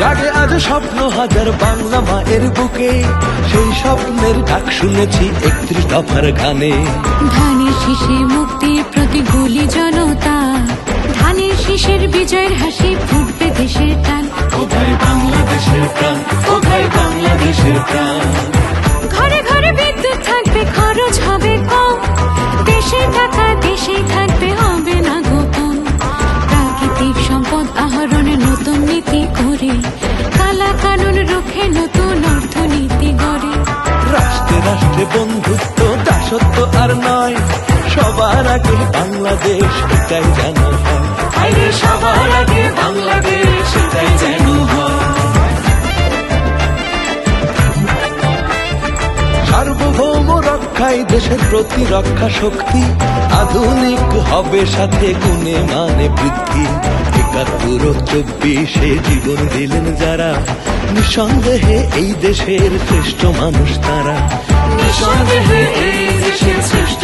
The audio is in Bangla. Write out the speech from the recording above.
জাগে আজ স্বপ্ন হাজার বাংলা মায়ের বুকে, সেই স্বপ্নের ডাক শুনেছি 31 দফার গানে। ধানের শীষে মুক্তির প্রতিগুলি জনতা, ধানের শীষের বিজয়ের হাসি ফুটবে দেশের টান। ও ভাই বাংলাদেশের প্রাণ, ও ভাই বাংলাদেশের প্রাণ। ঘরে ঘরে বিদ্যুৎ থাকবে, খরচ হবে কম, দেশের টাকা দেশেই থাকবে, হবে না গোপন। প্রাকৃতিক সম্পদ আহরণে নতুন নীতি করে, কালা কানুন রুখে নতুন অর্থনীতি গড়ে। রাষ্ট্রে রাষ্ট্রে বন্ধুত্ব, দাসত্ব আর নয়, সবার আগে বাংলাদেশ এটাই যেন হয়। আরে সবার আগে বাংলাদেশ এটাই যেন হয়। সার্বভৌম রক্ষায় দেশের প্রতিরক্ষা শক্তি, আধুনিক হবে সাথে গুণে মানে বৃদ্ধি। ৭১ ও ২৪-এ জীবন দিলেন যারা, নিঃসন্দেহে এই দেশের শ্রেষ্ঠ মানুষ তারা। নিঃসন্দেহে এই দেশের শ্রেষ্ঠ